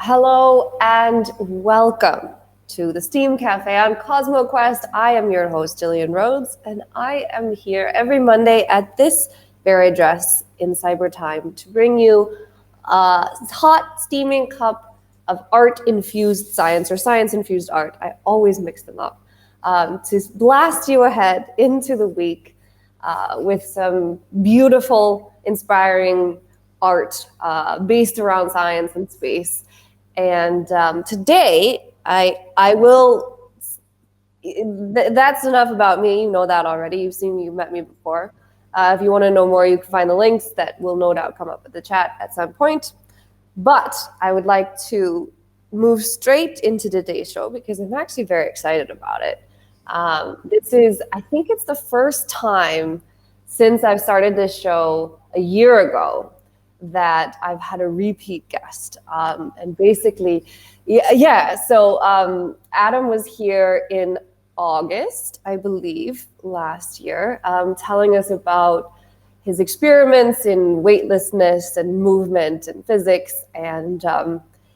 Hello and welcome to the STEAM Cafe on CosmoQuest. I am your host, Jillian Rhodes, and I am here every Monday at this very address in cyber time to bring you a hot, steaming cup of art-infused science or science-infused art. I always mix them up to blast you ahead into the week with some beautiful, inspiring art based around science and space. And today, I will. That's enough about me. You know that already. You've met me before. If you want to know more, you can find the links that will no doubt come up in the chat at some point. But I would like to move straight into today's show because I'm actually very excited about it. I think it's the first time since I've started this show a year ago that I've had a repeat guest. And basically, so Adam was here in August, I believe, last year, telling us about his experiments in weightlessness and movement and physics. And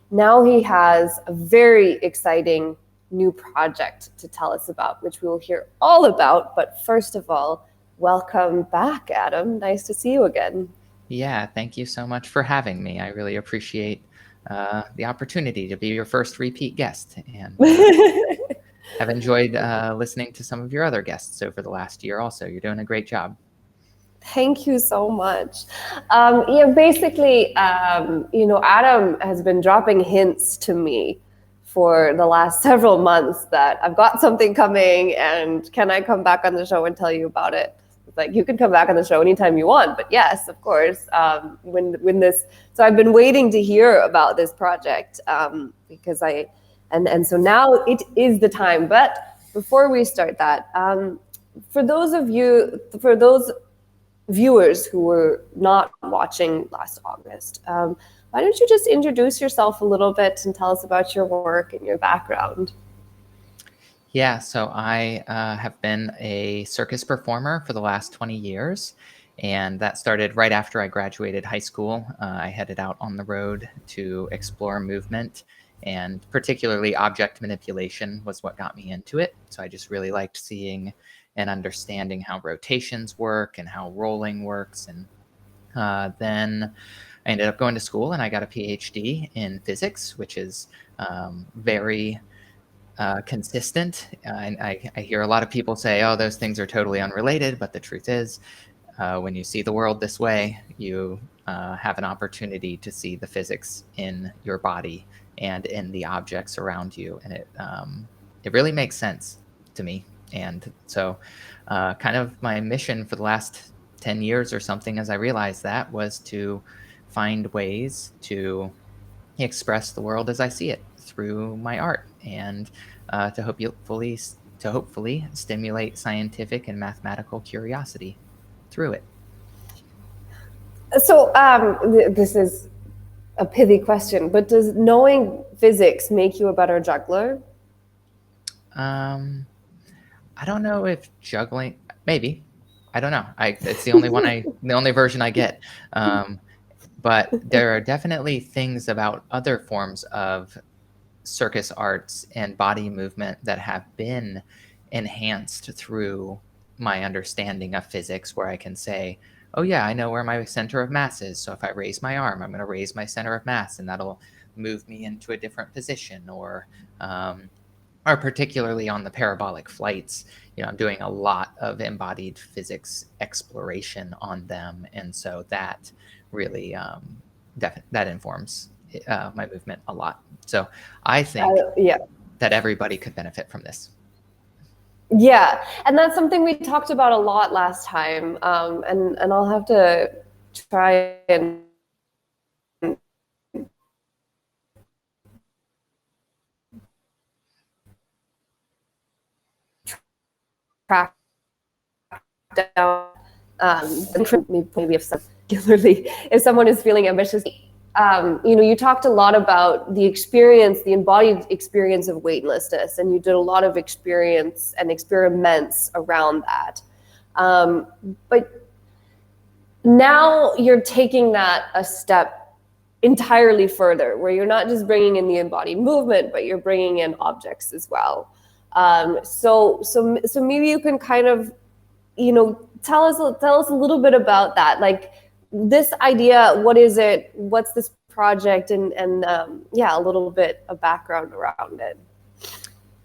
now he has a very exciting new project to tell us about, which we will hear all about. But first of all, welcome back, Adam. Nice to see you again. Yeah, thank you so much for having me. I really appreciate the opportunity to be your first repeat guest, and have enjoyed listening to some of your other guests over the last year also. You're doing a great job. Thank you so much. Basically, Adam has been dropping hints to me for the last several months that I've got something coming and can I come back on the show and tell you about it? Like, you can come back on the show anytime you want, but yes, of course. So I've been waiting to hear about this project because so now it is the time. But before we start that, for those viewers who were not watching last August, why don't you just introduce yourself a little bit and tell us about your work and your background? Yeah, so I have been a circus performer for the last 20 years, and that started right after I graduated high school. I headed out on the road to explore movement, and particularly object manipulation was what got me into it. So I just really liked seeing and understanding how rotations work and how rolling works. And then I ended up going to school and I got a PhD in physics, which is very consistent. I hear a lot of people say, oh, those things are totally unrelated, but the truth is, when you see the world this way, you have an opportunity to see the physics in your body and in the objects around you, and it really makes sense to me. And so kind of my mission for the last 10 years or something, as I realized that, was to find ways to express the world as I see it through my art, and to hopefully stimulate scientific and mathematical curiosity through it. So this is a pithy question, but does knowing physics make you a better juggler? I don't know if juggling, maybe. I don't know. It's the only the only version I get. But there are definitely things about other forms of circus arts and body movement that have been enhanced through my understanding of physics, where I can say, oh yeah, I know where my center of mass is. So if I raise my arm, I'm going to raise my center of mass, and that'll move me into a different position. Or particularly on the parabolic flights, I'm doing a lot of embodied physics exploration on them. And so that really, that informs my movement a lot. So I think that everybody could benefit from this. Yeah, and that's something we talked about a lot last time, and I'll have to try and track down maybe if someone is feeling ambitious. You talked a lot about the embodied experience of weightlessness, and you did a lot of experience and experiments around that. But now you're taking that a step entirely further, where you're not just bringing in the embodied movement, but you're bringing in objects as well. So maybe you can kind of, tell us a little bit about that, like this idea. What is it? What's this project? And yeah, a little bit of background around it.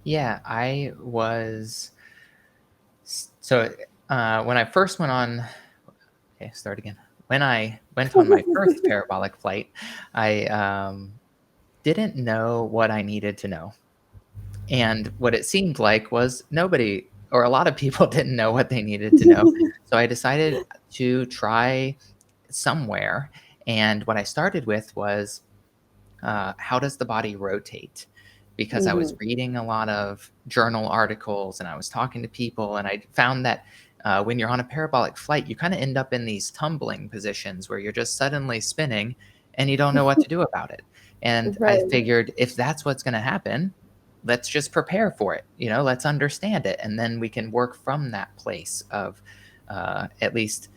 Yeah, I was so when I first went on. Okay, start again. When I went on my first parabolic flight, I didn't know what I needed to know. And what it seemed like was nobody or a lot of people didn't know what they needed to know. So I decided to try somewhere. And what I started with was how does the body rotate? Because I was reading a lot of journal articles and I was talking to people, and I found that when you're on a parabolic flight, you kind of end up in these tumbling positions where you're just suddenly spinning and you don't know what to do about it. And I Right. figured if that's what's going to happen, let's just prepare for it. Let's understand it. And then we can work from that place of at least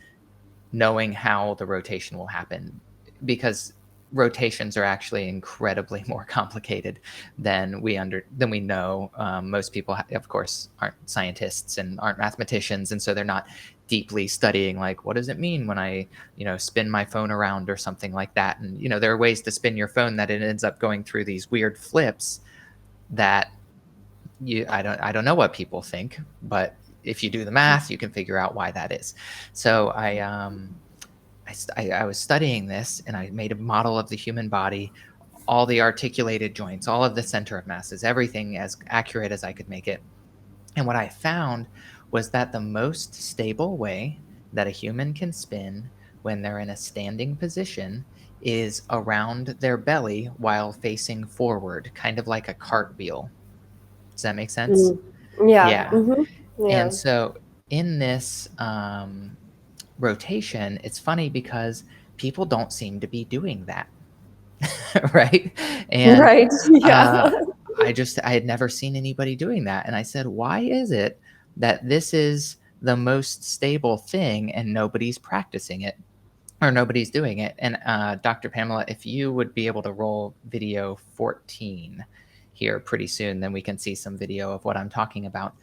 knowing how the rotation will happen, because rotations are actually incredibly more complicated than we know. Most people, of course, aren't scientists and aren't mathematicians, and so they're not deeply studying like what does it mean when I spin my phone around or something like that. And there are ways to spin your phone that it ends up going through these weird flips that I don't know what people think, but if you do the math, you can figure out why that is. So I was studying this, and I made a model of the human body, all the articulated joints, all of the center of masses, everything as accurate as I could make it. And what I found was that the most stable way that a human can spin when they're in a standing position is around their belly while facing forward, kind of like a cartwheel. Does that make sense? Yeah. Yeah. Yeah. And so in this rotation, it's funny because people don't seem to be doing that. Right. And Right. Yeah. uh, I had never seen anybody doing that. And I said, why is it that this is the most stable thing and nobody's practicing it or nobody's doing it? And Dr. Pamela, if you would be able to roll video 14 here pretty soon, then we can see some video of what I'm talking about.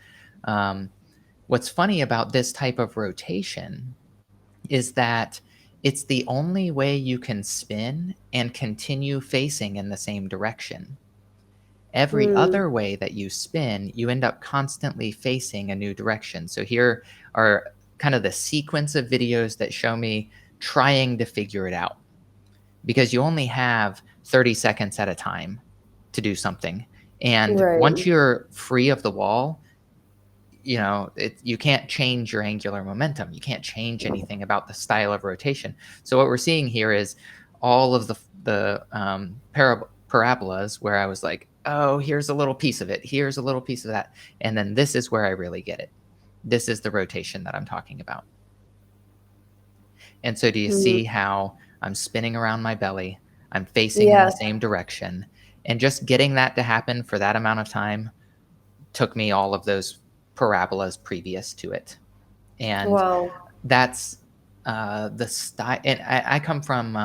What's funny about this type of rotation is that it's the only way you can spin and continue facing in the same direction. Every other way that you spin, you end up constantly facing a new direction. So here are kind of the sequence of videos that show me trying to figure it out, because you only have 30 seconds at a time to do something. And once Right. you're free of the wall, you can't change your angular momentum. You can't change anything about the style of rotation. So what we're seeing here is all of the parabolas where I was like, oh, here's a little piece of it. Here's a little piece of that. And then this is where I really get it. This is the rotation that I'm talking about. And so do you see how I'm spinning around my belly? I'm facing in Yeah. the same direction. And just getting that to happen for that amount of time took me all of those parabolas previous to it. And Wow. that's the style. And I come from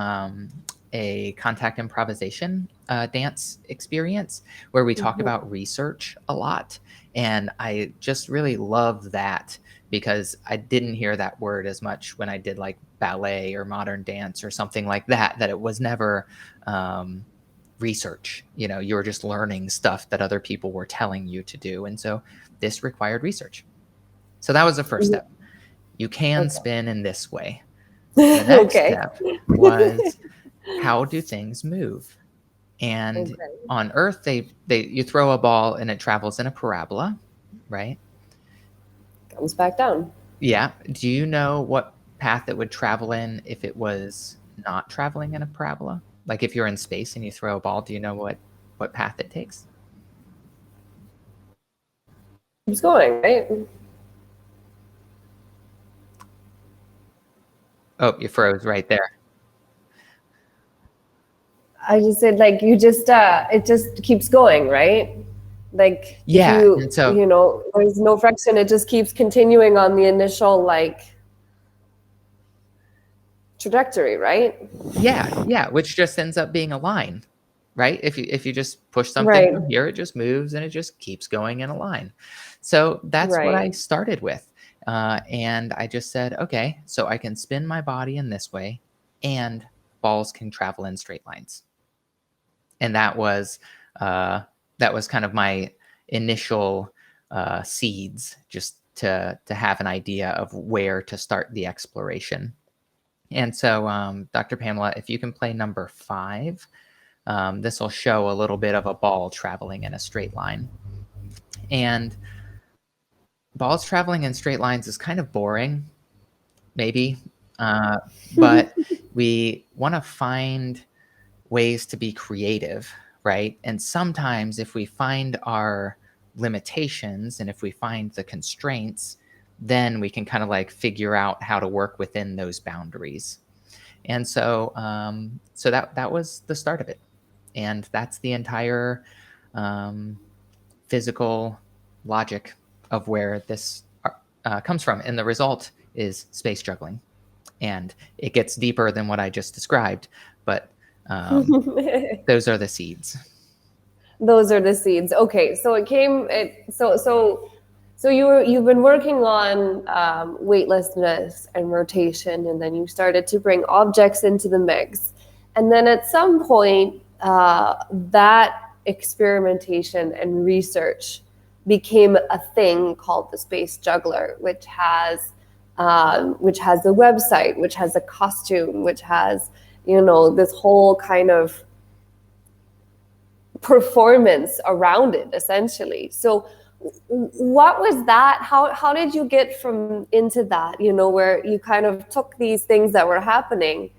a contact improvisation dance experience where we talk about research a lot. And I just really love that, because I didn't hear that word as much when I did like ballet or modern dance or something like that, that it was never research. You were just learning stuff that other people were telling you to do. And so this required research. So that was the first step. You can Okay. spin in this way. The next Okay. step was, how do things move? And Okay. on Earth, you throw a ball and it travels in a parabola, right? Comes back down. Yeah. Do you know what path it would travel in if it was not traveling in a parabola? Like if you're in space and you throw a ball, do you know what path it takes? Keeps going, right? Oh, you froze right there. I just said, like, it just keeps going, right? Like if Yeah. And so there's no friction, it just keeps continuing on the initial, like. trajectory, right? Yeah, which just ends up being a line, right? If you just push something Right, from here, it just moves and it just keeps going in a line. So that's what I right. started with. And I just said, okay, so I can spin my body in this way and balls can travel in straight lines. And that was kind of my initial seeds, just to have an idea of where to start the exploration. And so, Dr. Pamela, if you can play number 5, this will show a little bit of a ball traveling in a straight line. And balls traveling in straight lines is kind of boring, maybe, but we want to find ways to be creative, right? And sometimes if we find our limitations and if we find the constraints, then we can kind of like figure out how to work within those boundaries. And so, so that was the start of it, and that's the entire um, physical logic of where this comes from. And the result is space juggling, and it gets deeper than what I just described, but those are the seeds. Those are the seeds. Okay, so it came. So you've been working on weightlessness and rotation, and then you started to bring objects into the mix, and then at some point, that experimentation and research became a thing called the Space Juggler, which has a website, which has a costume, which has this whole kind of performance around it essentially. So what was that? How did you get from into that, where you kind of took these things that were happening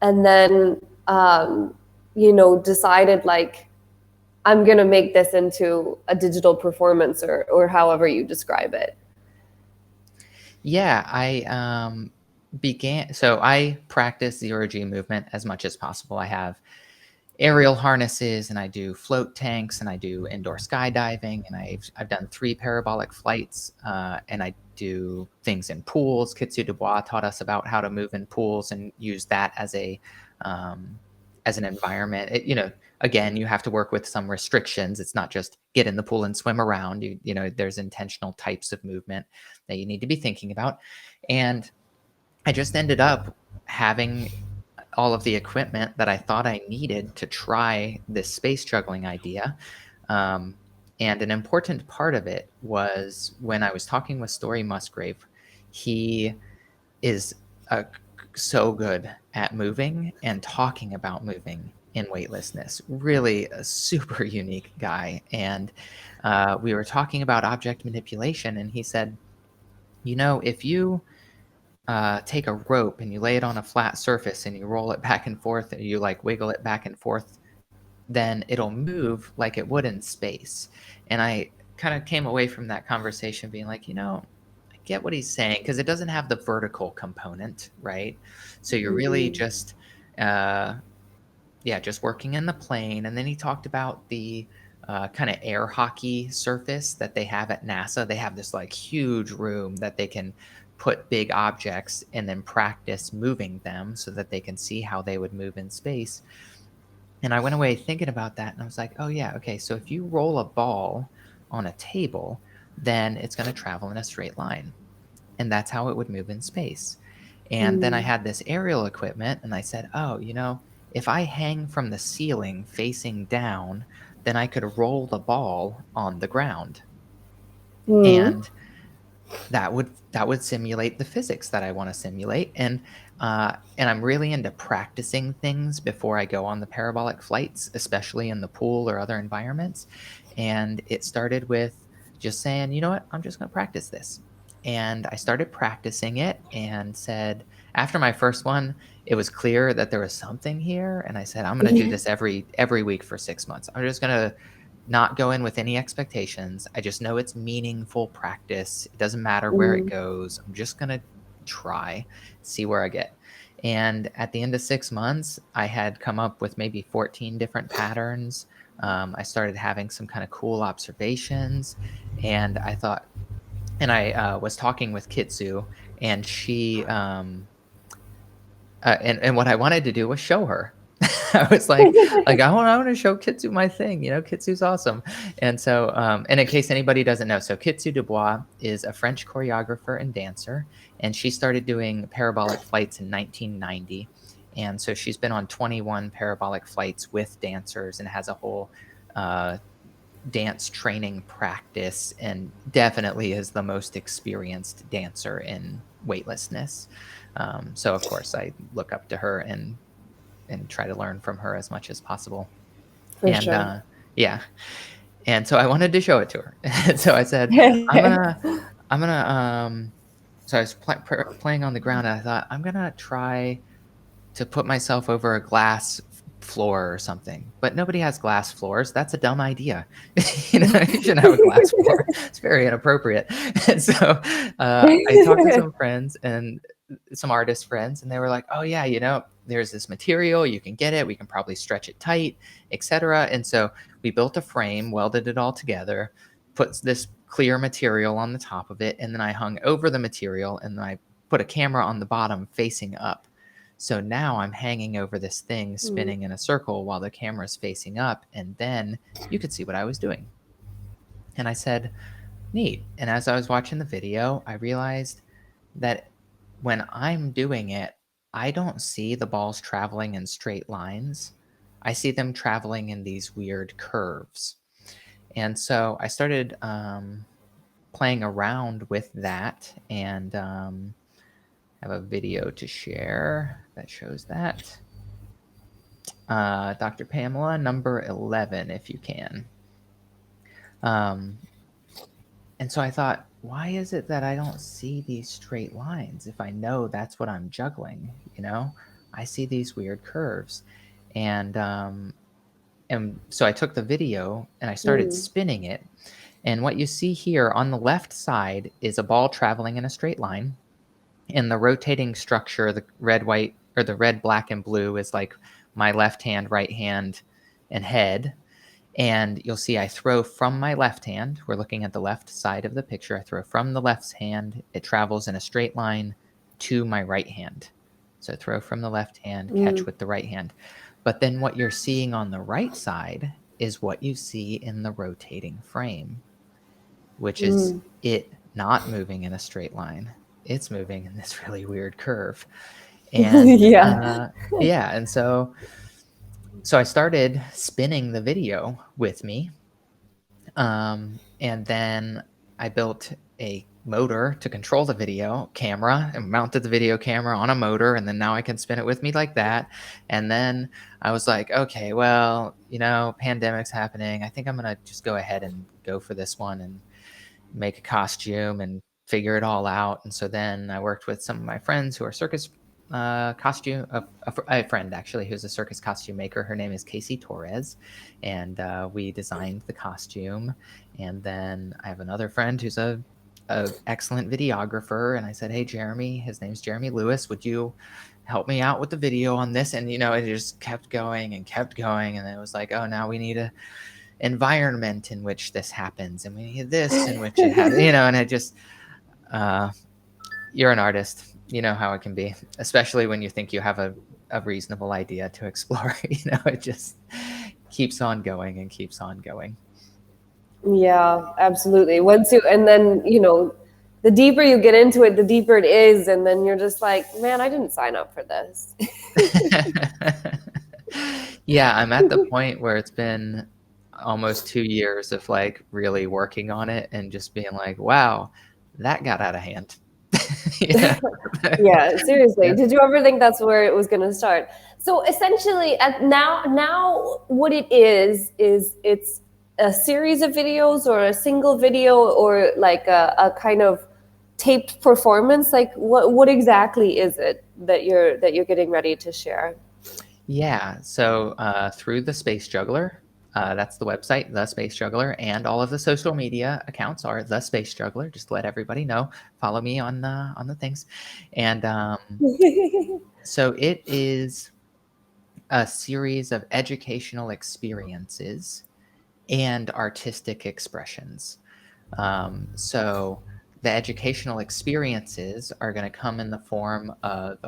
and then decided like, I'm going to make this into a digital performance, or however you describe it? Yeah, I practice zero G movement as much as possible. I have aerial harnesses and I do float tanks and I do indoor skydiving and I've done 3 parabolic flights, and I do things in pools. Kitsu Dubois taught us about how to move in pools and use that um, as an environment. Again, you have to work with some restrictions. It's not just get in the pool and swim around. There's intentional types of movement that you need to be thinking about. And I just ended up having all of the equipment that I thought I needed to try this space juggling idea. Um, and an important part of it was when I was talking with Story Musgrave. He is so good at moving and talking about moving in weightlessness. Really a super unique guy. And we were talking about object manipulation, and he said, if you take a rope and you lay it on a flat surface and you roll it back and forth and you like wiggle it back and forth, then it'll move like it would in space. And I kind of came away from that conversation being like, I get what he's saying, because it doesn't have the vertical component, right? So you're really Mm-hmm. just just working in the plane. And then he talked about the kind of air hockey surface that they have at NASA. They have this like huge room that they can put big objects and then practice moving them so that they can see how they would move in space. And I went away thinking about that and I was like, oh, yeah, okay. So if you roll a ball on a table, then it's going to travel in a straight line. And that's how it would move in space. And then I Mm. had this aerial equipment and I said, oh, if I hang from the ceiling facing down, then I could roll the ball on the ground. Mm. And that would simulate the physics that I want to simulate. And I'm really into practicing things before I go on the parabolic flights, especially in the pool or other environments. And it started with just saying, you know what, I'm just going to practice this. And I started practicing it and said, after my first one, it was clear that there was something here. And I said, I'm going to do this every week for 6 months. I'm just going to not go in with any expectations. I just know it's meaningful practice. It doesn't matter where it Mm. goes. I'm just going to try, see where I get. And at the end of 6 months, I had come up with maybe 14 different patterns. I started having some kind of cool observations. And I thought, and I was talking with Kitsu, and and what I wanted to do was show her. I was like I want to show Kitsu my thing. Kitsu's awesome. And so, and in case anybody doesn't know, so Kitsu Dubois is a French choreographer and dancer, and she started doing parabolic flights in 1990. And so she's been on 21 parabolic flights with dancers and has a whole uh, dance training practice, and definitely is the most experienced dancer in weightlessness. So of course I look up to her and try to learn from her as much as possible. For And sure. yeah, and so I wanted to show it to her. And so I said, I'm gonna. So I was playing on the ground, and I thought I'm gonna try to put myself over a glass floor or something. But nobody has glass floors. That's a dumb idea. You shouldn't have a glass floor. It's very inappropriate. And so I talked to some friends and some artist friends, and they were like, "Oh yeah, there's this material. You can get it. We can probably stretch it tight, etc." And so we built a frame, welded it all together, put this clear material on the top of it, and then I hung over the material, and then I put a camera on the bottom facing up. So now I'm hanging over this thing, Mm, spinning in a circle while the camera's facing up, and then you could see what I was doing. And I said, neat. And as I was watching the video, I realized that when I'm doing it, I don't see the balls traveling in straight lines. I see them traveling in these weird curves. And so I started playing around with that, and have a video to share that shows that. Dr. Pamela, number 11, if you can. Um, and so I thought, why is it that I don't see these straight lines if I know that's what I'm juggling? I see these weird curves. And so I took the video and I started mm, spinning it. And what you see here on the left side is a ball traveling in a straight line. And the rotating structure, the red, white, or the red, black, and blue is like my left hand, right hand, and head. And you'll see I throw from my left hand. We're looking at the left side of the picture. I throw from the left hand. It travels in a straight line to my right hand. So throw from the left hand, catch mm, with the right hand. But then what you're seeing on the right side is what you see in the rotating frame, which is mm. it not moving in a straight line. It's moving in this really weird curve. And Yeah. yeah, and so I started spinning the video with me. And then I built a motor to control the video camera and mounted the video camera on a motor. And then now I can spin it with me like that. And then I was like, okay, well, pandemic's happening. I think I'm going to just go ahead and go for this one and make a costume and figure it all out. And so then I worked with some of my friends who are circus costume, a friend actually who's a circus costume maker. Her name is Casey Torres, and we designed the costume. And then I have another friend who's a excellent videographer, and I said, hey Jeremy, his name's Jeremy Lewis, would you help me out with the video on this? And it just kept going and kept going, and it was like, oh, now we need a environment in which this happens, and we need this in which it happens, and I just you're an artist, you know how it can be, especially when you think you have a reasonable idea to explore. It just keeps on going and keeps on going. Yeah, absolutely. And then, the deeper you get into it, the deeper it is. And then you're just like, man, I didn't sign up for this. Yeah, I'm at the point where it's been almost 2 years of like really working on it and just being like, wow, that got out of hand. Yeah. Yeah, seriously. Yeah. Did you ever think that's where it was going to start? So essentially, now what it is it's a series of videos or a single video or like a kind of taped performance. Like what exactly is it that you're getting ready to share? Yeah. So through the Space Juggler, that's the website, the Space Juggler, and all of the social media accounts are the Space Juggler. Just to let everybody know. Follow me on the things, and so it is a series of educational experiences and artistic expressions. So the educational experiences are going to come in the form of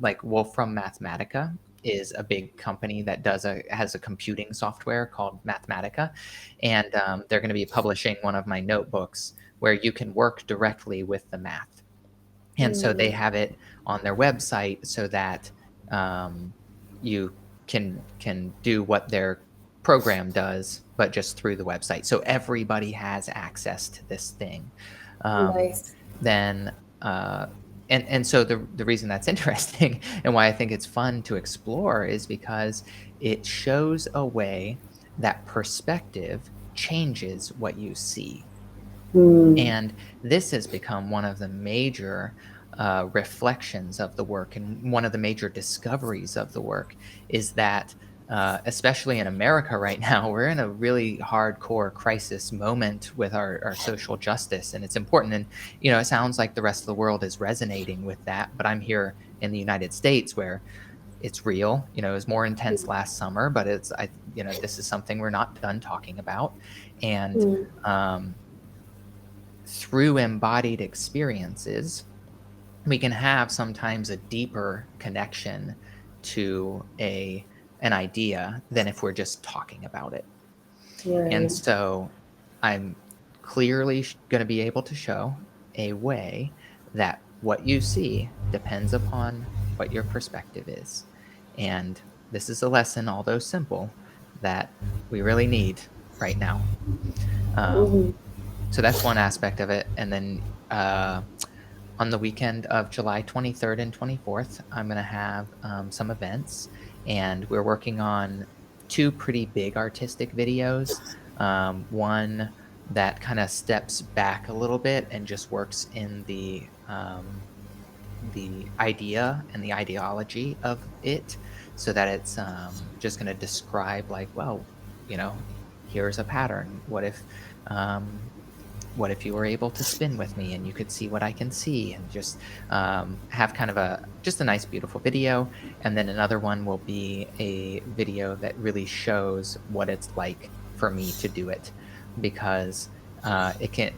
like Wolfram Mathematica is a big company that has a computing software called Mathematica, and they're going to be publishing one of my notebooks where you can work directly with the math. And so they have it on their website so that you can do what their program does, but just through the website. So everybody has access to this thing. Um, Nice. then and so the reason that's interesting and why I think it's fun to explore is because it shows a way that perspective changes what you see. Mm. And this has become one of the major reflections of the work, and one of the major discoveries of the work is that, especially in America right now, we're in a really hardcore crisis moment with our social justice, and it's important. And it sounds like the rest of the world is resonating with that, but I'm here in the United States where it's real. It was more intense last summer, but this is something we're not done talking about, and Mm. um, through embodied experiences, we can have sometimes a deeper connection to an idea than if we're just talking about it. And Right. so I'm clearly going to be able to show a way that what you see depends upon what your perspective is. And this is a lesson, although simple, that we really need right now. Um, Mhm. so that's one aspect of it. And then on the weekend of July 23rd and 24th, I'm going to have some events, and we're working on two pretty big artistic videos. One that kind of steps back a little bit and just works in the idea and the ideology of it, so that it's just going to describe, like, well, here's a pattern. What if you were able to spin with me and you could see what I can see, and just have kind of just a nice, beautiful video. And then another one will be a video that really shows what it's like for me to do it, because it can,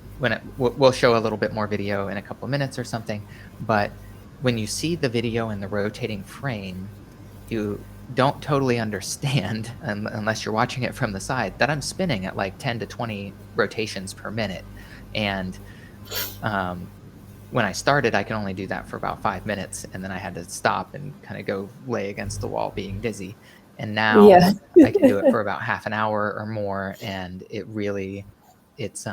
we'll show a little bit more video in a couple of minutes or something. But when you see the video in the rotating frame, you don't totally understand unless you're watching it from the side, that I'm spinning at like 10 to 20 rotations per minute. And um, when I started, I could only do that for about 5 minutes, and then I had to stop and kind of go lay against the wall being dizzy. And now Yeah. I can do it for about half an hour or more, and it's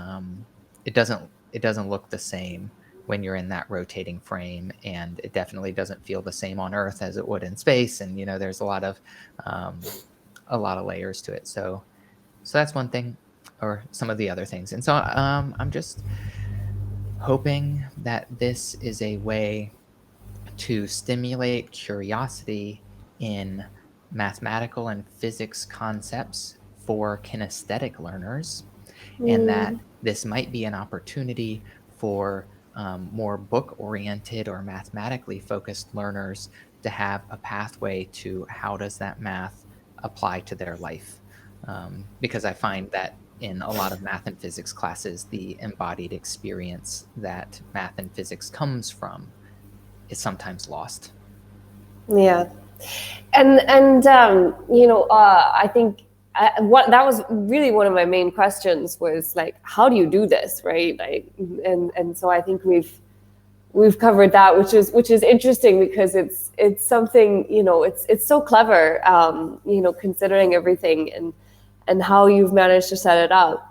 it doesn't look the same when you're in that rotating frame, and it definitely doesn't feel the same on Earth as it would in space. And there's um, a lot of layers to it. So that's one thing, or some of the other things. And so I'm just hoping that this is a way to stimulate curiosity in mathematical and physics concepts for kinesthetic learners, and that Mm. this might be an opportunity for more book oriented or mathematically focused learners to have a pathway to how does that math apply to their life. Because I find that in a lot of math and physics classes, the embodied experience that math and physics comes from is sometimes lost. Yeah. And I think what that was really one of my main questions was like, how do you do this, right? Like, and so I think we've covered that, which is interesting because it's something, it's so clever, considering everything and how you've managed to set it up.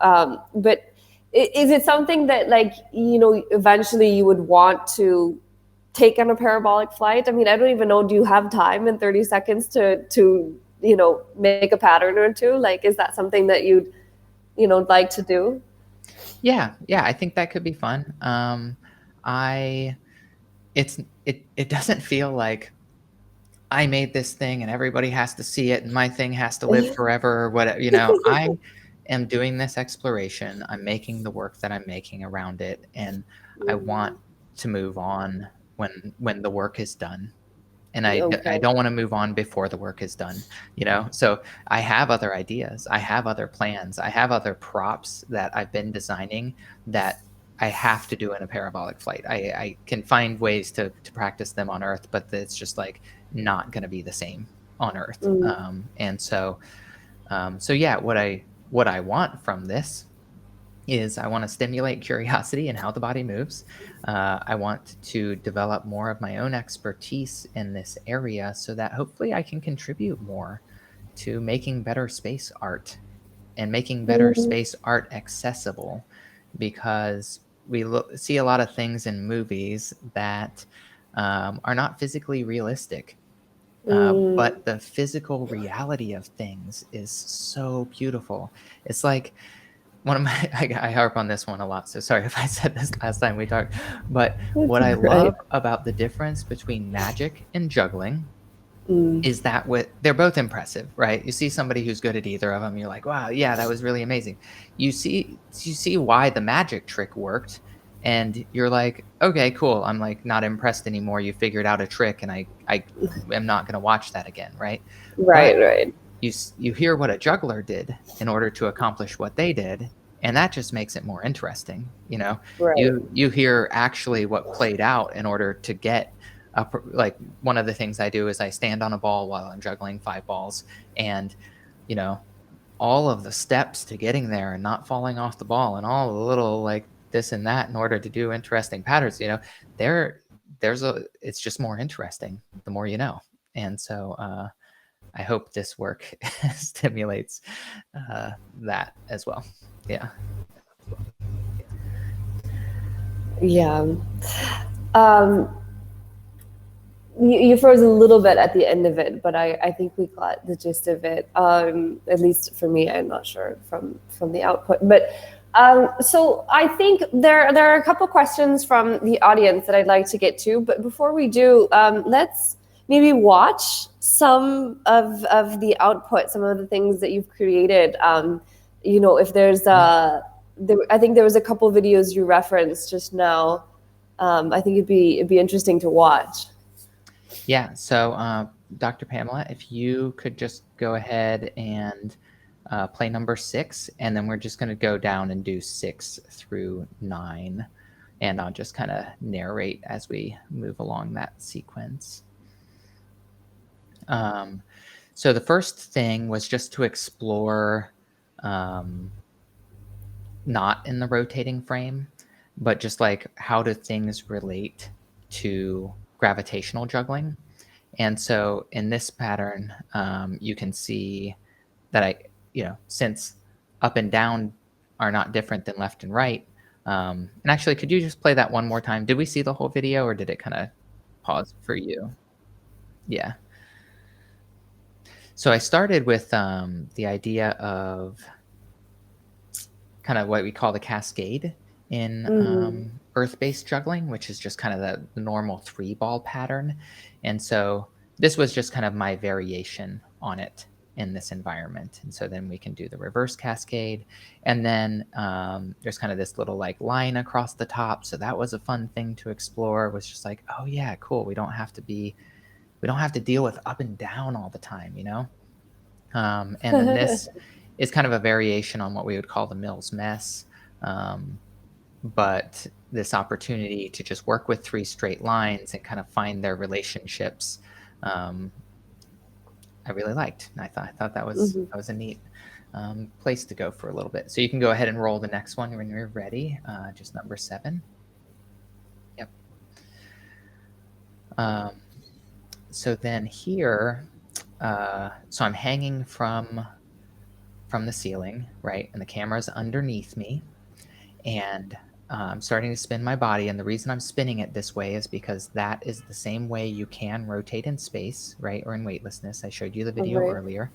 But is it something that, like, eventually you would want to take on a parabolic flight? I mean, I don't even know. Do you have time in 30 seconds to make a pattern or two? Like, is that something that you'd like to do? Yeah, I think that could be fun. I it's it doesn't feel like I made this thing and everybody has to see it and my thing has to live forever or whatever. I am doing this exploration. I'm making the work that I'm making around it, and I want to move on when the work is done. And I Okay. don't want to move on before the work is done. So I have other ideas, I have other plans, I have other props that I've been designing that I have to do in a parabolic flight. I can find ways to practice them on Earth, but it's just like not going to be the same on Earth. Mm. And so, so yeah, what I want from this is I want to stimulate curiosity in how the body moves. I want to develop more of my own expertise in this area so that hopefully I can contribute more to making better space art and making better Mm. space art accessible, because we see a lot of things in movies that are not physically realistic. Mm. But the physical reality of things is so beautiful. It's like one of my, I harp on this one a lot. So sorry if I said this last time we talked, but That's what I right. love about the difference between magic and juggling Mm. is that they're both impressive, right? You see somebody who's good at either of them, you're like, wow, yeah, that was really amazing. You see why the magic trick worked, and you're like, okay, cool. I'm like not impressed anymore. You figured out a trick, and I am not going to watch that again, right? Right, But right, you hear what a juggler did in order to accomplish what they did, and that just makes it more interesting. right. You hear actually what played out in order to get like one of the things I do is I stand on a ball while I'm juggling 5 balls, and you know all of the steps to getting there and not falling off the ball and all the little like this and that in order to do interesting patterns. There there's a it's just more interesting the more you know. And so I hope this work stimulates that as well. Yeah. Yeah. Um, you froze a little bit at the end of it, but I think we got the gist of it. At least for me, I'm not sure from the output. But so I think there are a couple questions from the audience that I'd like to get to. But before we do, let's maybe watch some of the output, some of the things that you've created. If there's Yeah. I think there was a couple videos you referenced just now. I think it'd be interesting to watch. Yeah. So, Dr. Pamela, if you could just go ahead and play number 6, and then we're just going to go down and do 6 through 9. And I'll just kind of narrate as we move along that sequence. So the first thing was just to explore not in the rotating frame, but just like how do things relate to gravitational juggling. And so in this pattern, you can see that since up and down are not different than left and right. And actually, could you just play that one more time? Did we see the whole video, or did it kind of pause for you? Yeah. So I started with the idea of kind of what we call the cascade in Mm. earth-based juggling, which is just kind of the normal 3-ball pattern. And so this was just kind of my variation on it in this environment. And so then we can do the reverse cascade. And then there's kind of this little like line across the top. So that was a fun thing to explore, was just like, oh yeah, cool. We don't have to deal with up and down all the time. And then this is kind of a variation on what we would call the Mills mess. But this opportunity to just work with 3 straight lines and kind of find their relationships, I really liked. And I thought Mhm. that was a neat place to go for a little bit. So you can go ahead and roll the next one when you're ready. Just number 7. Yep. Um, so then here, so I'm hanging from the ceiling, right? And the camera's underneath me. And I'm starting to spin my body. And the reason I'm spinning it this way is because that is the same way you can rotate in space, right? Or in weightlessness. I showed you the video Right. earlier.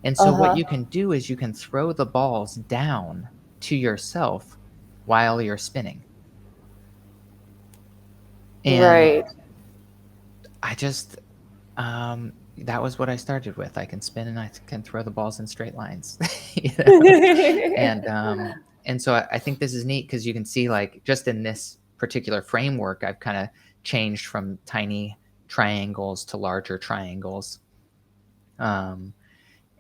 And so what Uh-huh. you can do is you can throw the balls down to yourself while you're spinning. And Right. I just, that was what I started with. I can spin and I can throw the balls in straight lines, you know? And so I think this is neat because you can see like just in this particular framework, I've kind of changed from tiny triangles to larger triangles. Um,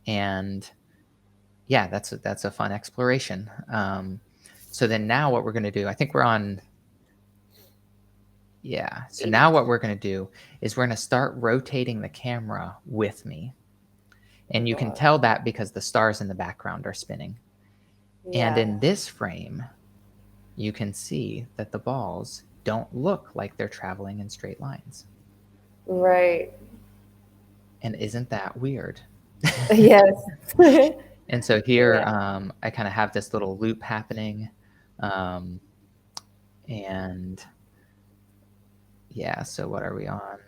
and yeah, that's a fun exploration. So then now what we're going to do, I think we're on, yeah. So now what we're going to do is we're going to start rotating the camera with me. And you can tell that because the stars in the background are spinning. And Yeah. in this frame, you can see that the balls don't look like they're traveling in straight lines. Right. And isn't that weird? Yes. And so here, Yeah. I kind of have this little loop happening. And yeah, so what are we on?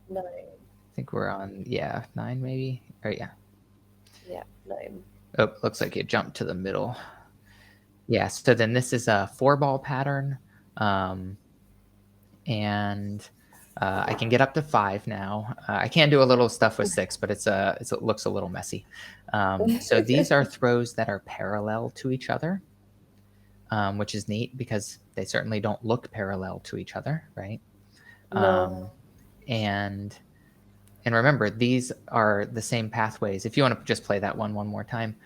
9. I think we're on, 9 maybe. Or yeah. Yeah, 9. Oh, looks like it jumped to the middle. Yeah, so then this is a 4-ball pattern. And I can get up to 5 now. I can do a little stuff with 6, but it looks a little messy. So these are throws that are parallel to each other, which is neat because they certainly don't look parallel to each other, right? No. And remember, these are the same pathways. If you want to just play that one more time,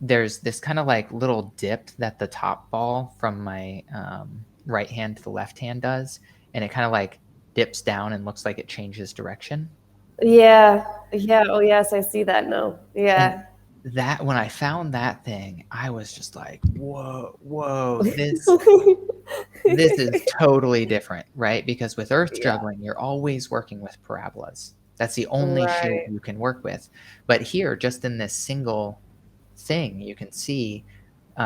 there's this kind of like little dip that the top ball from my right hand to the left hand does, and it kind of like dips down and looks like it changes direction. Yeah. Yeah. Oh, yes, I see that now. And Yeah. that, when I found that thing, I was just like, whoa, this is totally different, right? Because with earth Yeah. juggling, you're always working with parabolas. That's the only shape Right. you can work with. But here, just in this single thing, you can see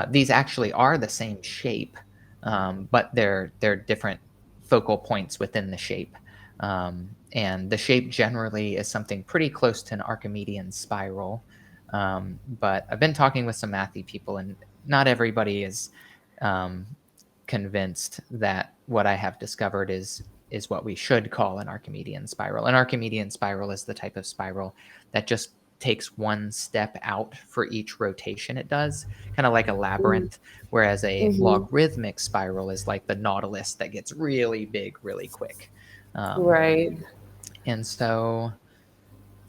these actually are the same shape, but they're different focal points within the shape. And the shape generally is something pretty close to an Archimedean spiral. But I've been talking with some mathy people, and not everybody is convinced that what I have discovered is what we should call an Archimedean spiral. An Archimedean spiral is the type of spiral that just takes one step out for each rotation it does, kind of like a labyrinth, whereas a logarithmic spiral is like the Nautilus that gets really big really quick. Right. And so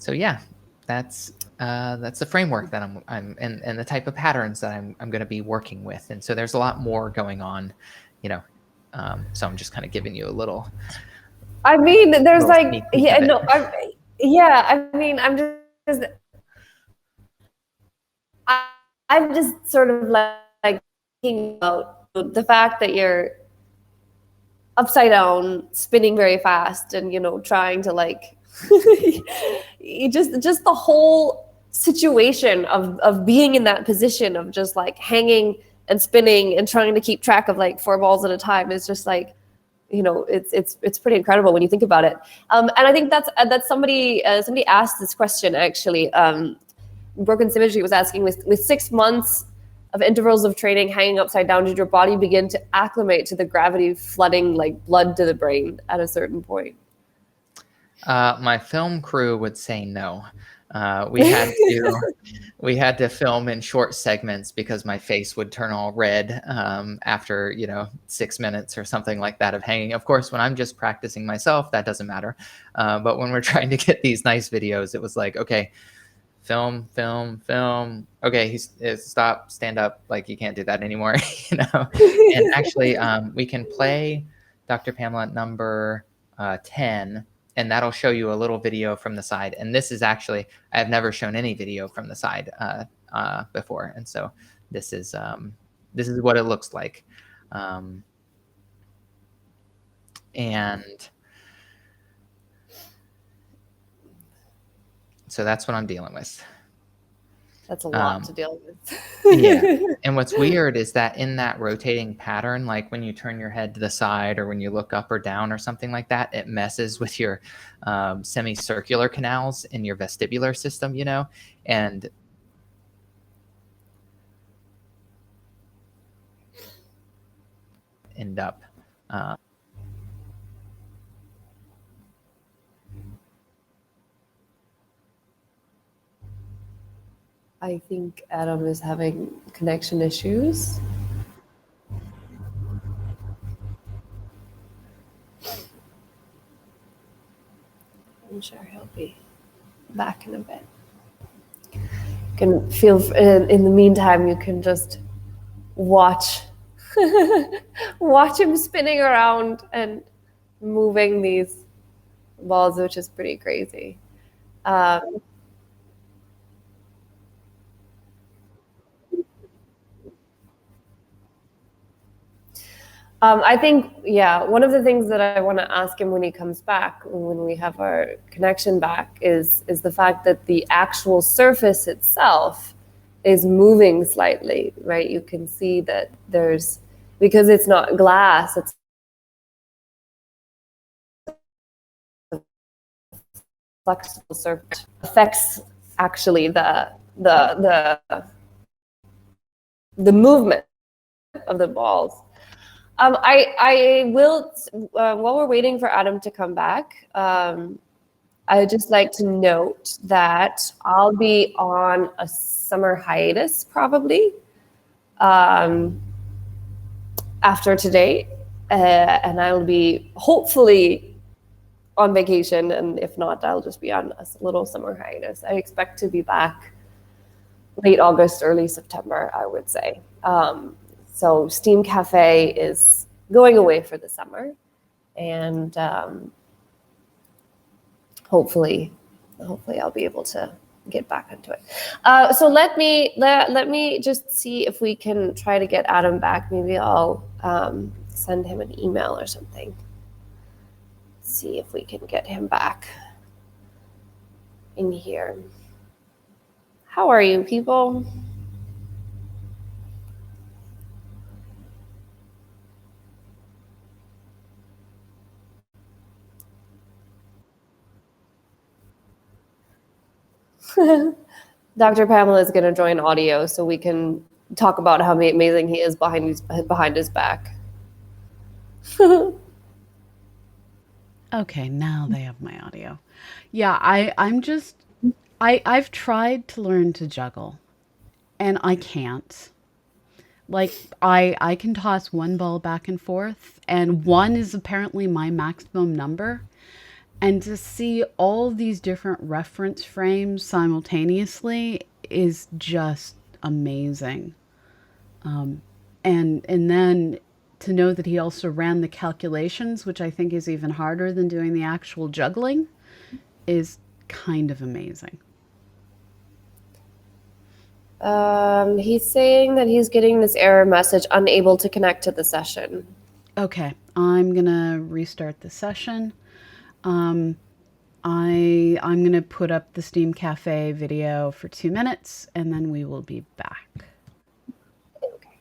yeah, that's the framework that I'm and the type of patterns that I'm going to be working with. And so there's a lot more going on, you know. So I'm just kind of giving you a little I mean, there's like, sneak peek yeah, of it. no, yeah, I mean, I, I'm just sort of like thinking about the fact that you're upside down, spinning very fast, and trying to like, just the whole situation of being in that position of just like hanging and spinning and trying to keep track of like 4 balls at a time is just like, it's pretty incredible when you think about it. And I think that's somebody asked this question actually. Broken Symmetry was asking, with 6 months of intervals of training hanging upside down, did your body begin to acclimate to the gravity flooding like blood to the brain at a certain point? My film crew would say no. We had to film in short segments because my face would turn all red after 6 minutes or something like that of hanging. Of course, when I'm just practicing myself, that doesn't matter. But when we're trying to get these nice videos, it was like, okay, film. Okay, he's stop, stand up. Like, you can't do that anymore, And actually, we can play Dr. Pamela number 10. And that'll show you a little video from the side. And this is actually, I've never shown any video from the side before. And so this is what it looks like. And so that's what I'm dealing with. That's a lot to deal with. Yeah. And what's weird is that in that rotating pattern, like when you turn your head to the side or when you look up or down or something like that, it messes with your semicircular canals in your vestibular system, and end up. I think Adam is having connection issues. I'm sure he'll be back in a bit. You can feel, in the meantime, you can just watch watch him spinning around and moving these balls, which is pretty crazy. Um, I think, yeah, one of the things that I want to ask him when he comes back, when we have our connection back, is the fact that the actual surface itself is moving slightly, right? You can see that there's, because it's not glass, it's a flexible surface, affects actually the the movement of the balls. I will, while we're waiting for Adam to come back, I would just like to note that I'll be on a summer hiatus probably um, after today, and I'll be hopefully on vacation, and if not, I'll just be on a little summer hiatus. I expect to be back late August, early September, I would say. So Steam Cafe is going away for the summer, and hopefully I'll be able to get back into it. So let me just see if we can try to get Adam back. Maybe I'll send him an email or something. See if we can get him back in here. How are you, people? Dr. Pamela is going to join audio so we can talk about how amazing he is behind his back. Okay, now they have my audio. Yeah, I've tried to learn to juggle and I can't. Like I can toss one ball back and forth and one is apparently my maximum number. And to see all these different reference frames simultaneously is just amazing. And then to know that he also ran the calculations, which I think is even harder than doing the actual juggling, is kind of amazing. He's saying that he's getting this error message, unable to connect to the session. Okay, I'm gonna restart the session. Um, I'm gonna put up the Steam Cafe video for 2 minutes, and then we will be back. Okay.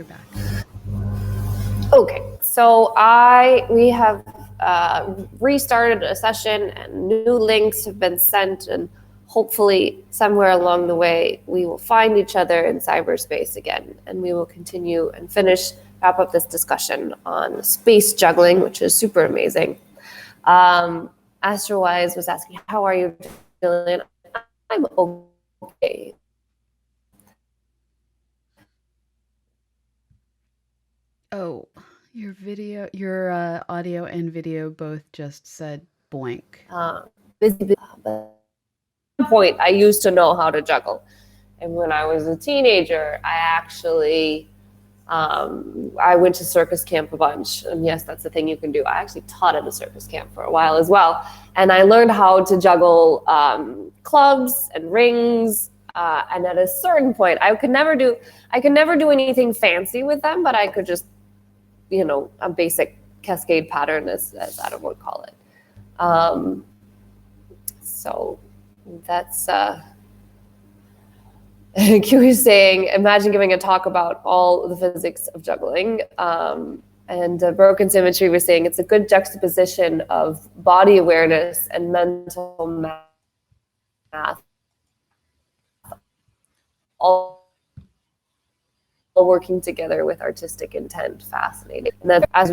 You're back. Okay, so we have restarted a session, and new links have been sent, and hopefully somewhere along the way we will find each other in cyberspace again, and we will continue and wrap up this discussion on space juggling, which is super amazing. Astrowise was asking, how are you feeling? I'm okay. Oh, your audio and video both just said boink. Busy, but at one point I used to know how to juggle. And when I was a teenager, I actually I went to circus camp a bunch. And yes, that's the thing you can do. I actually taught at a circus camp for a while as well. And I learned how to juggle clubs and rings. And at a certain point, I could never do anything fancy with them, but I could just, a basic cascade pattern, as Adam would call it. So that's Q is saying, imagine giving a talk about all the physics of juggling. And Broken Symmetry was saying it's a good juxtaposition of body awareness and mental math, all working together with artistic intent. Fascinating. And then as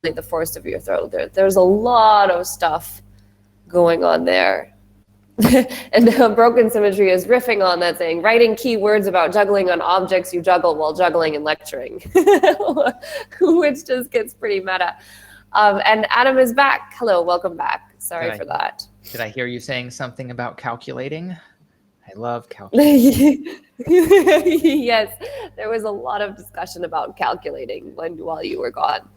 the force of your throat, there's a lot of stuff going on there. And Broken Symmetry is riffing on that, saying, writing key words about juggling on objects you juggle while juggling and lecturing, which just gets pretty meta. And Adam is back. Hello, welcome back. Sorry for that. Did I hear you saying something about calculating? I love calculating. Yes, there was a lot of discussion about calculating while you were gone,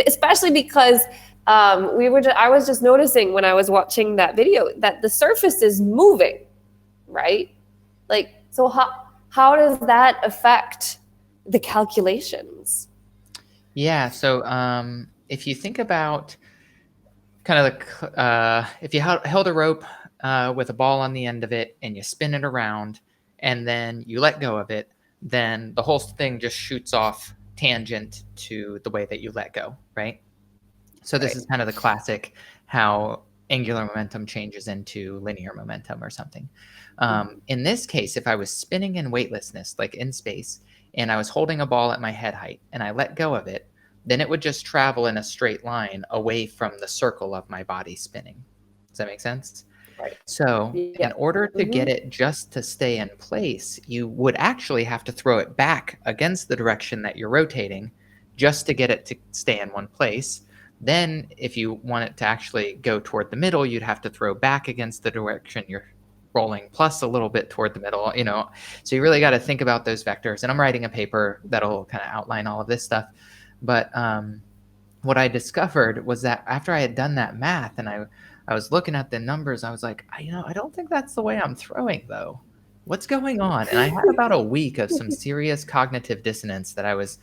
especially because I was just noticing when I was watching that video that the surface is moving, right? Like, so how does that affect the calculations? Yeah. So if you think about kind of if you held a rope with a ball on the end of it and you spin it around and then you let go of it, then the whole thing just shoots off tangent to the way that you let go, right? So this is kind of the classic how angular momentum changes into linear momentum or something. In this case, if I was spinning in weightlessness, like in space, and I was holding a ball at my head height and I let go of it, then it would just travel in a straight line away from the circle of my body spinning. Does that make sense? Right. So in order to get it just to stay in place, you would actually have to throw it back against the direction that you're rotating just to get it to stay in one place. Then if you want it to actually go toward the middle, you'd have to throw back against the direction you're rolling plus a little bit toward the middle, So you really got to think about those vectors. And I'm writing a paper that'll kind of outline all of this stuff. But what I discovered was that after I had done that math and I was looking at the numbers, I was like, I don't think that's the way I'm throwing, though. What's going on? And I had about a week of some serious cognitive dissonance that I was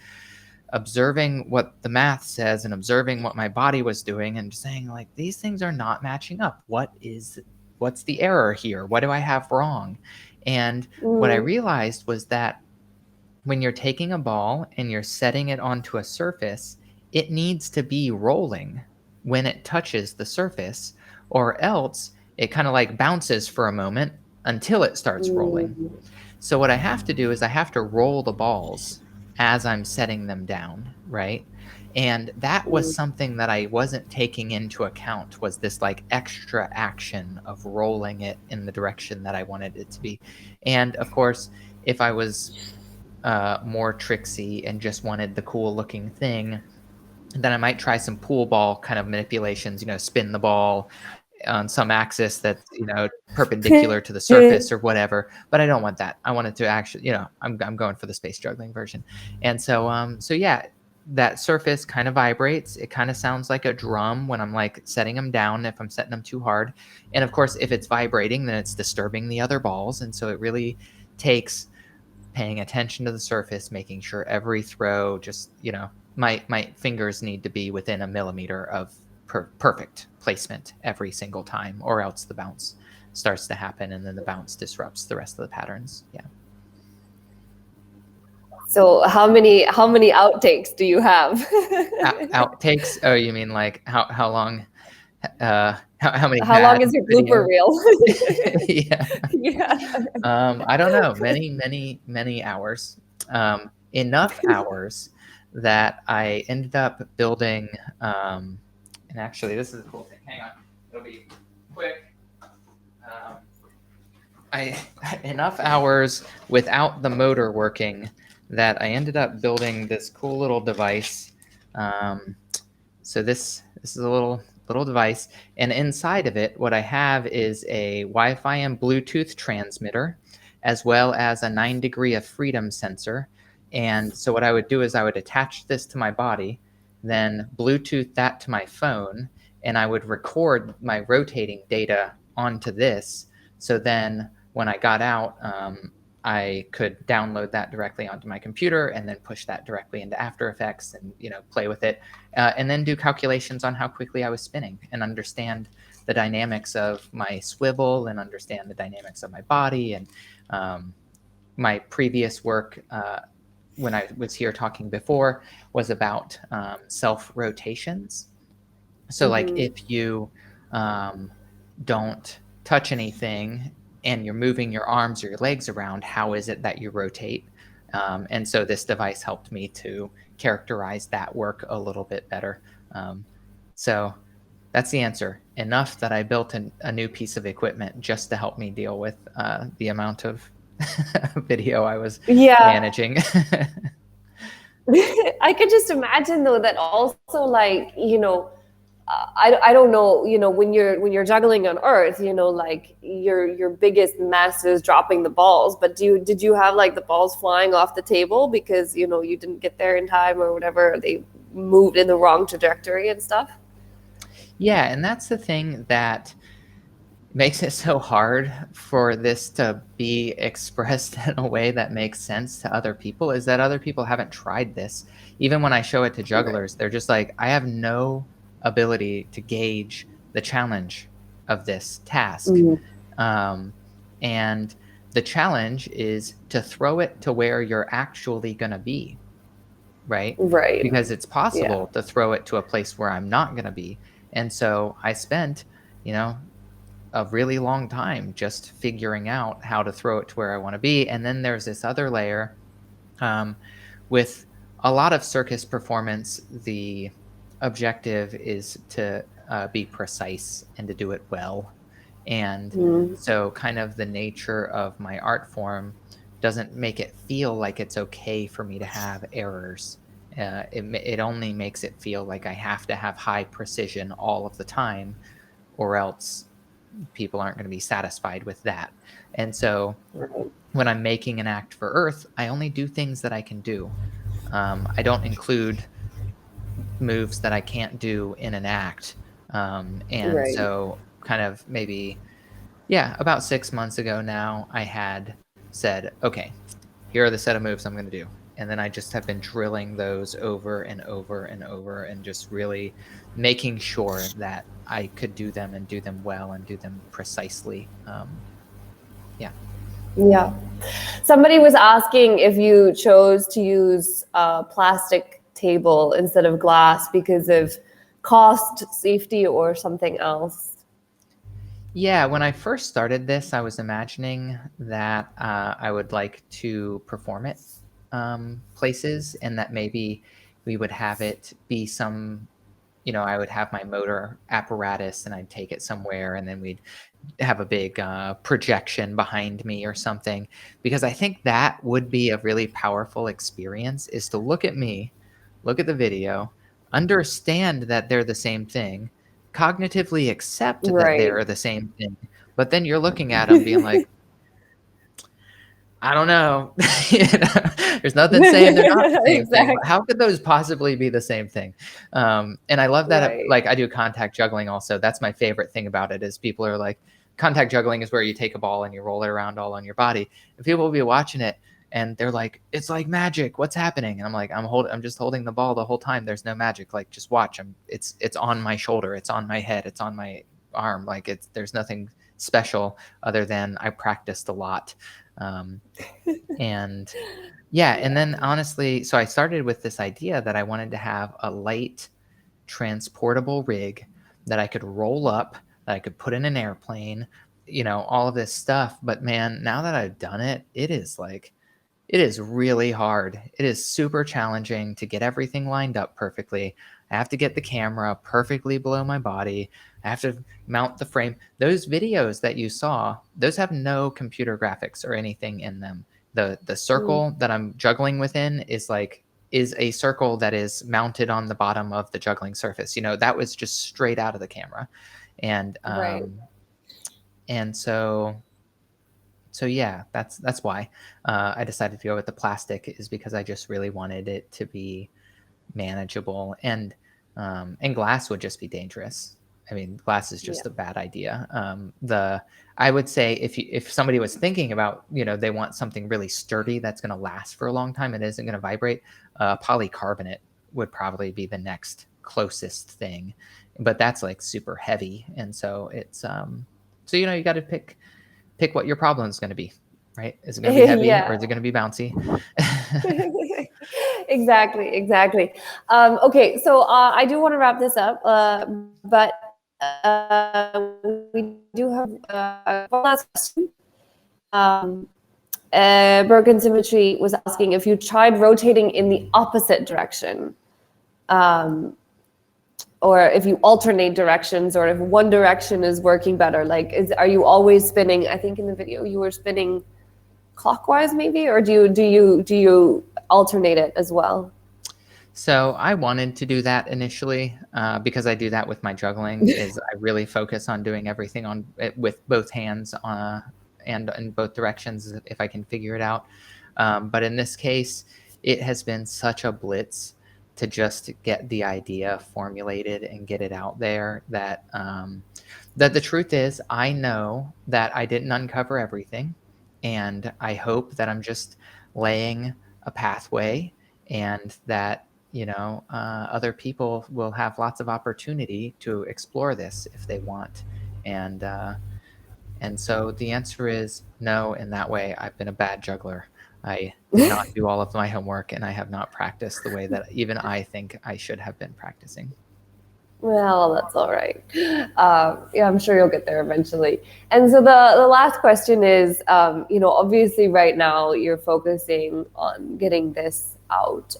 observing what the math says and observing what my body was doing and saying, like, these things are not matching up. What's the error here? What do I have wrong? And what I realized was that when you're taking a ball and you're setting it onto a surface, it needs to be rolling when it touches the surface, or else it kind of like bounces for a moment until it starts rolling. So what I have to do is I have to roll the balls as I'm setting them down, right? And that was something that I wasn't taking into account, was this like extra action of rolling it in the direction that I wanted it to be. And of course, if I was more tricksy and just wanted the cool looking thing, then I might try some pool ball kind of manipulations, spin the ball on some axis that's, perpendicular to the surface or whatever. But I don't want that. I want it to actually, I'm going for the space juggling version. And so yeah, that surface kind of vibrates. It kind of sounds like a drum when I'm like setting them down, if I'm setting them too hard. And of course, if it's vibrating, then it's disturbing the other balls. And so it really takes paying attention to the surface, making sure every throw just, my fingers need to be within a millimeter of perfect placement every single time, or else the bounce starts to happen and then the bounce disrupts the rest of the patterns. Yeah. So how many outtakes do you have? Outtakes? Oh, you mean like how long? How many How bad long is your blooper videos? reel? Yeah. Yeah. I don't know. Many hours. Enough hours that I ended up building. And actually, this is a cool thing. Hang on, it'll be quick. Um, I enough hours without the motor working that I ended up building this cool little device. Um, so this is a little device, and inside of it, what I have is a Wi-Fi and Bluetooth transmitter, as well as a 9 degree of freedom sensor. And so what I would do is I would attach this to my body, then Bluetooth that to my phone, and I would record my rotating data onto this. So then when I got out, I could download that directly onto my computer and then push that directly into After Effects and play with it, and then do calculations on how quickly I was spinning and understand the dynamics of my swivel and understand the dynamics of my body. And my previous work, when I was here talking before, was about self rotations. So like if you don't touch anything and you're moving your arms or your legs around, how is it that you rotate? And so this device helped me to characterize that work a little bit better. So that's the answer. Enough that I built a new piece of equipment just to help me deal with the amount of video I was Yeah. managing. I could just imagine though that also like, I don't know, when you're juggling on Earth, like your biggest mess is dropping the balls. But did you have like the balls flying off the table because you didn't get there in time or whatever, they moved in the wrong trajectory and stuff? Yeah, and that's the thing that makes it so hard for this to be expressed in a way that makes sense to other people, is that other people haven't tried this. Even when I show it to Right. jugglers, they're just like, I have no ability to gauge the challenge of this task. Mhm. Um, and the challenge is to throw it to where you're actually going to be, right? Right. Because it's Yeah. possible to throw it to a place where I'm not going to be. And so I spent, you know, a really long time just figuring out how to throw it to where I want to be. And then there's this other layer, with a lot of circus performance. The objective is to be precise and to do it well. And Mhm. so, kind of the nature of my art form doesn't make it feel like it's okay for me to have errors. It only makes it feel like I have to have high precision all of the time, or else people aren't going to be satisfied with that. And so Right. when I'm making an act for Earth, I only do things that I can do. I don't include moves that I can't do in an act. And Right. so, kind of maybe, yeah, about 6 months ago now, I had said, okay, here are the set of moves I'm going to do. And then I just have been drilling those over and over and over and just really making sure that I could do them and do them well and do them precisely. Yeah. Yeah. Somebody was asking if you chose to use a plastic table instead of glass because of cost, safety, or something else. Yeah, when I first started this, I was imagining that I would like to perform it places, and that maybe we would have it be some, I would have my motor apparatus and I'd take it somewhere, and then we'd have a big projection behind me or something. Because I think that would be a really powerful experience, is to look at me, look at the video, understand that they're the same thing, cognitively accept that Right. they're the same thing, but then you're looking at them being like, I don't know. There's nothing saying they're not the same thing. Exactly. How could those possibly be the same thing? And I love that. Right. Like, I do contact juggling also. That's my favorite thing about it, is people are like, contact juggling is where you take a ball and you roll it around all on your body. And people will be watching it and they're like, it's like magic. What's happening? And I'm like, I'm just holding the ball the whole time. There's no magic. Like, just watch. It's on my shoulder. It's on my head. It's on my arm. Like, there's nothing special other than I practiced a lot. And yeah, and then honestly, so I started with this idea that I wanted to have a light transportable rig that I could roll up, that I could put in an airplane, all of this stuff. But man, now that I've done it, it is really hard. It is super challenging to get everything lined up perfectly. I have to get the camera perfectly below my body. I have to mount the frame. Those videos that you saw, those have no computer graphics or anything in them. The circle that I'm juggling within is a circle that is mounted on the bottom of the juggling surface. That was just straight out of the camera. And Right. and so yeah, that's why I decided to go with the plastic, is because I just really wanted it to be manageable, and glass would just be dangerous. I mean, glass is Yeah. just a bad idea. I would say if somebody was thinking about, they want something really sturdy that's going to last for a long time and isn't going to vibrate, polycarbonate would probably be the next closest thing, but that's like super heavy, and so it's so you got to pick what your problem is going to be, right? Is it going to be heavy or Yeah. is it going to be bouncy? Exactly. Okay, so I do want to wrap this up, but we do have one last question. Broken Symmetry was asking if you tried rotating in the opposite direction, or if you alternate directions, or if one direction is working better. Like, are you always spinning? I think in the video you were spinning clockwise, maybe, or do you alternate it as well? So I wanted to do that initially because I do that with my juggling. Is I really focus on doing everything with both hands and in both directions if I can figure it out. But in this case, it has been such a blitz to just get the idea formulated and get it out there that the truth is, I know that I didn't uncover everything, and I hope that I'm just laying a pathway, and that other people will have lots of opportunity to explore this if they want. And so the answer is no. In that way, I've been a bad juggler. I did not do all of my homework, and I have not practiced the way that even I think I should have been practicing. Well, that's all right. Yeah, I'm sure you'll get there eventually. And so the last question is, obviously right now you're focusing on getting this out,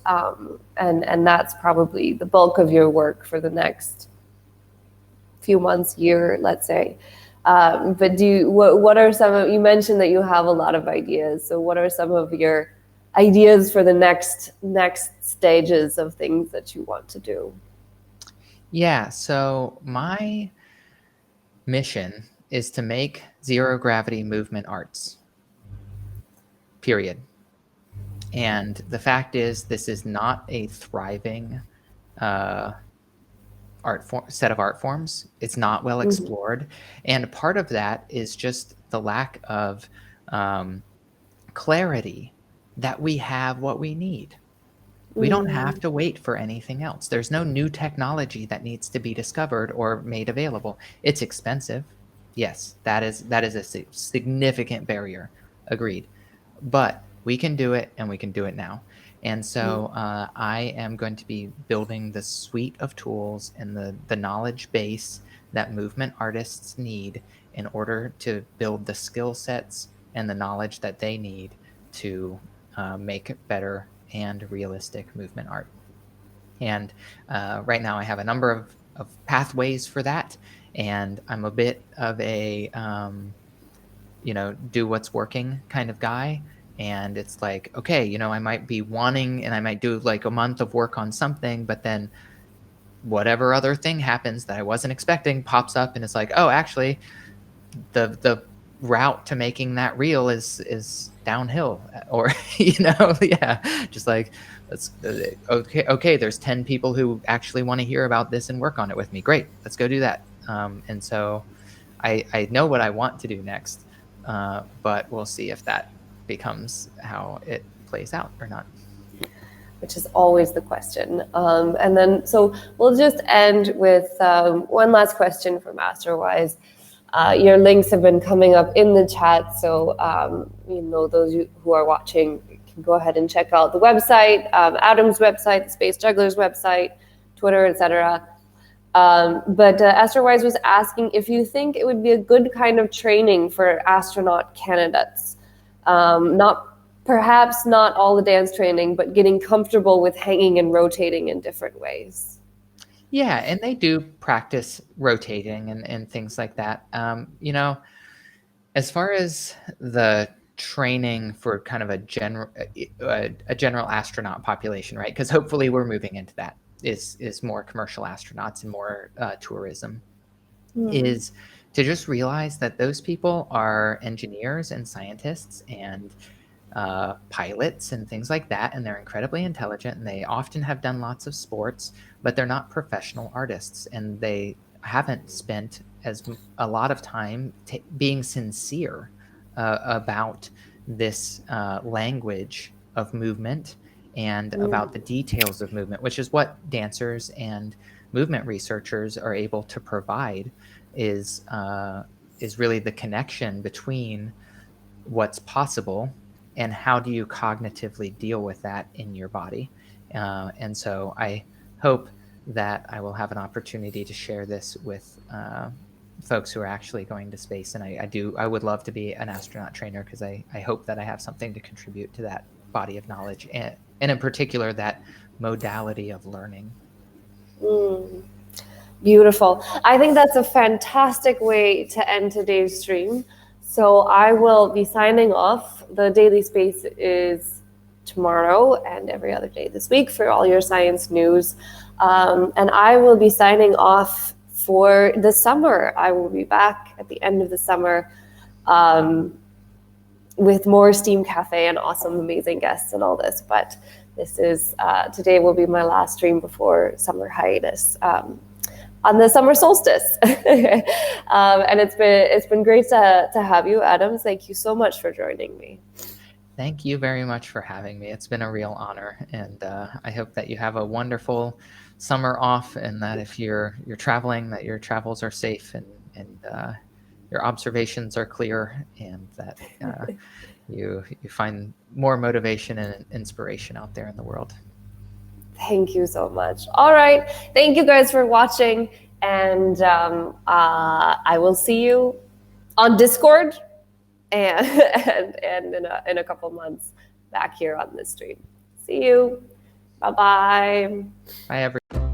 and that's probably the bulk of your work for the next few months, year, let's say. But what are some of, you mentioned that you have a lot of ideas. So what are some of your ideas for the next stages of things that you want to do? Yeah, so my mission is to make zero gravity movement arts, period. And the fact is, this is not a thriving set of art forms. It's not well explored. And part of that is just the lack of clarity that we have what we need. We don't have to wait for anything else. There's no new technology that needs to be discovered or made available. It's expensive. Yes, that is a significant barrier. Agreed. But we can do it, and we can do it now. And so I am going to be building the suite of tools and the knowledge base that movement artists need in order to build the skill sets and the knowledge that they need to make better and realistic movement art. And right now I have a number of pathways for that, and I'm a bit of a do what's working kind of guy. And it's like, okay, I might be wanting, and I might do like a month of work on something, but then whatever other thing happens that I wasn't expecting pops up, and it's like, oh, actually the route to making that real is downhill, or just like, let's okay, there's 10 people who actually want to hear about this and work on it with me. Great, let's go do that. And so I know what I want to do next, but we'll see if that becomes how it plays out or not. Which is always the question. And then, so we'll just end with one last question for Masterwise. Your links have been coming up in the chat, so those who are watching can go ahead and check out the website, Adam's website, the Space Jugglers website, Twitter, etc. But Astrowise was asking if you think it would be a good kind of training for astronaut candidates. Perhaps not all the dance training, but getting comfortable with hanging and rotating in different ways. Yeah, and they do practice rotating and things like that. As far as the training for kind of a general astronaut population, right? Because hopefully we're moving into that is more commercial astronauts and more tourism. Is to just realize that those people are engineers and scientists and pilots and things like that, and they're incredibly intelligent, and they often have done lots of sports, but they're not professional artists, and they haven't spent a lot of time being sincere about this language of movement and about the details of movement, which is what dancers and movement researchers are able to provide. Is really the connection between what's possible and how do you cognitively deal with that in your body. And so I hope that I will have an opportunity to share this with folks who are actually going to space. And I would love to be an astronaut trainer, because I hope that I have something to contribute to that body of knowledge, and in particular, that modality of learning. Beautiful. I think that's a fantastic way to end today's stream. So I will be signing off. The Daily Space is tomorrow and every other day this week for all your science news. And I will be signing off for the summer. I will be back at the end of the summer with more Steam Cafe and awesome, amazing guests and all this. But this is, today will be my last stream before summer hiatus. On the summer solstice. And it's been great to have you, Adam. Thank you so much for joining me. Thank you very much for having me. It's been a real honor, and I hope that you have a wonderful summer off, and that if you're traveling, that your travels are safe and your observations are clear, and that you find more motivation and inspiration out there in the world. Thank you so much. All right. Thank you guys for watching. And I will see you on Discord and in a couple months back here on this stream. See you. Bye-bye. Bye, everyone.